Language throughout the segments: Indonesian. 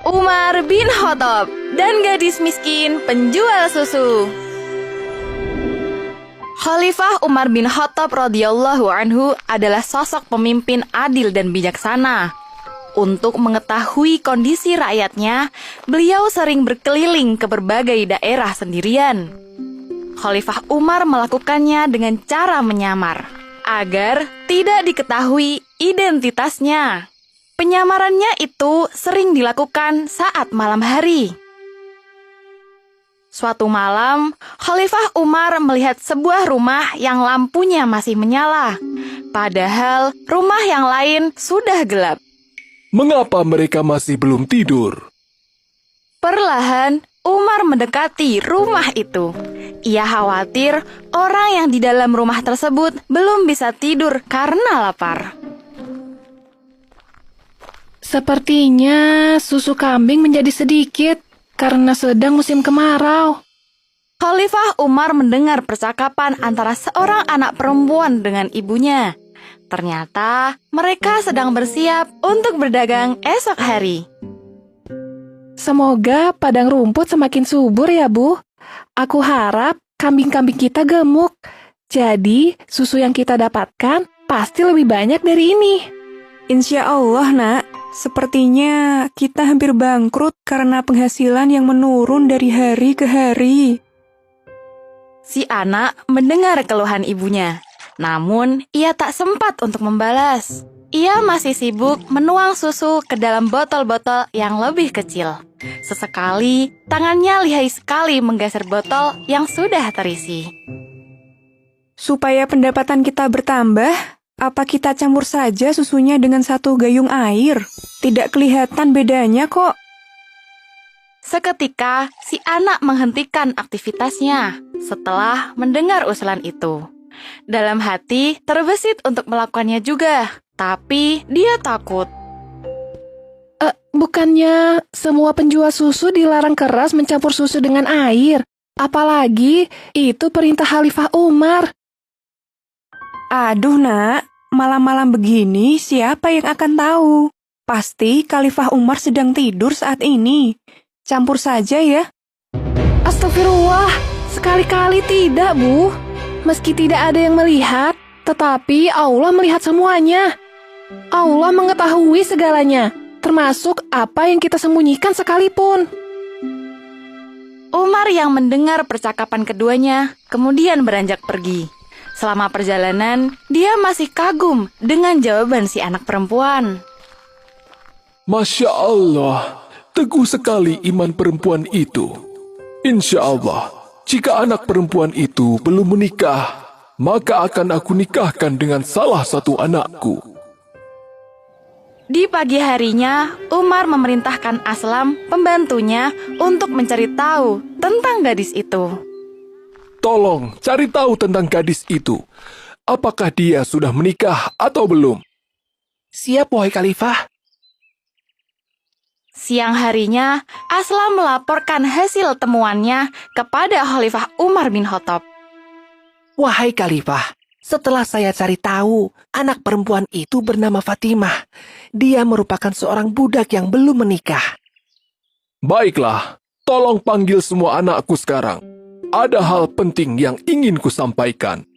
Umar bin Khattab dan gadis miskin penjual susu. Khalifah Umar bin Khattab radhiyallahu anhu adalah sosok pemimpin adil dan bijaksana. Untuk mengetahui kondisi rakyatnya, beliau sering berkeliling ke berbagai daerah sendirian. Khalifah Umar melakukannya dengan cara menyamar, agar tidak diketahui identitasnya. Penyamarannya itu sering dilakukan saat malam hari. Suatu malam, Khalifah Umar melihat sebuah rumah yang lampunya masih menyala. Padahal rumah yang lain sudah gelap. Mengapa mereka masih belum tidur? Perlahan, Umar mendekati rumah itu. Ia khawatir orang yang di dalam rumah tersebut belum bisa tidur karena lapar. Sepertinya susu kambing menjadi sedikit karena sedang musim kemarau. Khalifah Umar mendengar percakapan antara seorang anak perempuan dengan ibunya. Ternyata mereka sedang bersiap untuk berdagang esok hari. Semoga padang rumput semakin subur ya, Bu. Aku harap kambing-kambing kita gemuk. Jadi susu yang kita dapatkan pasti lebih banyak dari ini. Insya Allah, Nak. Sepertinya kita hampir bangkrut karena penghasilan yang menurun dari hari ke hari. Si anak mendengar keluhan ibunya, namun ia tak sempat untuk membalas. Ia masih sibuk menuang susu ke dalam botol-botol yang lebih kecil. Sesekali, tangannya lihai sekali menggeser botol yang sudah terisi. Supaya pendapatan kita bertambah, apa kita campur saja susunya dengan satu gayung air? Tidak kelihatan bedanya kok. Seketika, si anak menghentikan aktivitasnya setelah mendengar usulan itu. Dalam hati, terbesit untuk melakukannya juga, tapi dia takut. Bukannya semua penjual susu dilarang keras mencampur susu dengan air? Apalagi itu perintah Khalifah Umar. Aduh, Nak. Malam-malam begini siapa yang akan tahu? Pasti Khalifah Umar sedang tidur saat ini. Campur saja ya. Astagfirullah, sekali-kali tidak, Bu. Meski tidak ada yang melihat, tetapi Allah melihat semuanya. Allah mengetahui segalanya, termasuk apa yang kita sembunyikan sekalipun. Umar yang mendengar percakapan keduanya kemudian beranjak pergi. Selama perjalanan, dia masih kagum dengan jawaban si anak perempuan. Masya Allah, teguh sekali iman perempuan itu. Insya Allah, jika anak perempuan itu belum menikah, maka akan aku nikahkan dengan salah satu anakku. Di pagi harinya, Umar memerintahkan Aslam, pembantunya, untuk mencari tahu tentang gadis itu. Tolong cari tahu tentang gadis itu. Apakah dia sudah menikah atau belum? Siap, wahai Khalifah. Siang harinya, Aslam melaporkan hasil temuannya kepada Khalifah Umar bin Khattab. Wahai Khalifah, setelah saya cari tahu, anak perempuan itu bernama Fatimah. Dia merupakan seorang budak yang belum menikah. Baiklah, tolong panggil semua anakku sekarang. Ada hal penting yang ingin kusampaikan.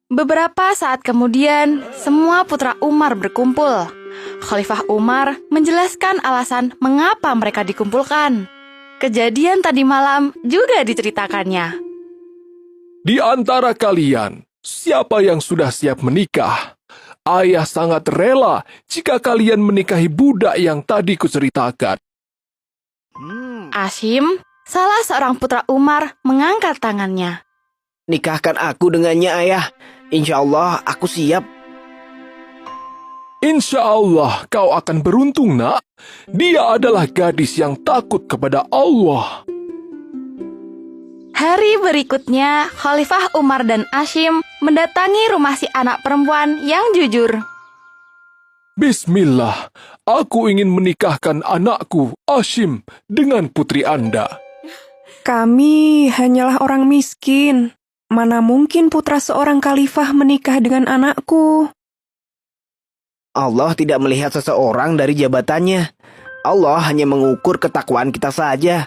Beberapa saat kemudian, semua putra Umar berkumpul. Khalifah Umar menjelaskan alasan mengapa mereka dikumpulkan. Kejadian tadi malam juga diceritakannya. Di antara kalian, siapa yang sudah siap menikah? Ayah sangat rela jika kalian menikahi budak yang tadi kuceritakan. Hashim, salah seorang putra Umar, mengangkat tangannya. Nikahkan aku dengannya, ayah. Insya Allah aku siap. Insya Allah kau akan beruntung, nak. Dia adalah gadis yang takut kepada Allah. Hari berikutnya, Khalifah Umar dan Hashim mendatangi rumah si anak perempuan yang jujur. Bismillah, aku ingin menikahkan anakku, Hashim, dengan putri Anda. Kami hanyalah orang miskin. Mana mungkin putra seorang khalifah menikah dengan anakku? Allah tidak melihat seseorang dari jabatannya. Allah hanya mengukur ketakwaan kita saja.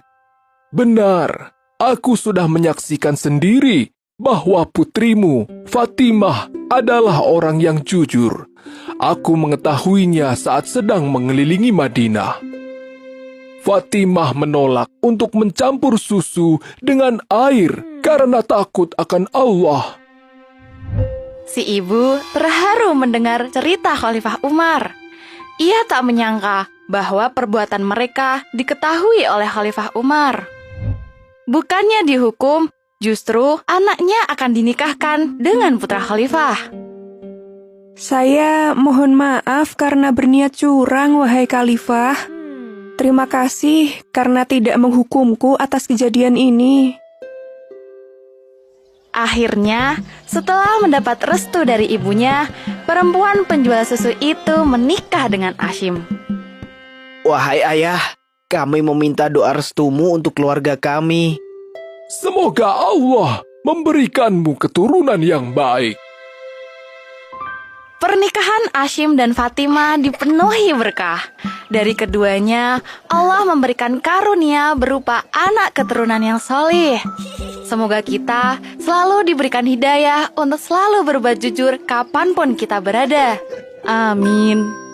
Benar, aku sudah menyaksikan sendiri bahwa putrimu, Fatimah, adalah orang yang jujur. Aku mengetahuinya saat sedang mengelilingi Madinah. Fatimah menolak untuk mencampur susu dengan air karena takut akan Allah. Si ibu terharu mendengar cerita Khalifah Umar. Ia tak menyangka bahwa perbuatan mereka diketahui oleh Khalifah Umar. Bukannya dihukum, justru anaknya akan dinikahkan dengan putra khalifah. Saya mohon maaf karena berniat curang, wahai Khalifah. Terima kasih karena tidak menghukumku atas kejadian ini. Akhirnya, setelah mendapat restu dari ibunya, perempuan penjual susu itu menikah dengan Hashim. Wahai ayah, kami meminta doa restumu untuk keluarga kami. Semoga Allah memberikanmu keturunan yang baik. Pernikahan Hashim dan Fatimah dipenuhi berkah. Dari keduanya, Allah memberikan karunia berupa anak keturunan yang soleh. Semoga kita selalu diberikan hidayah untuk selalu berbuat jujur kapanpun kita berada. Amin.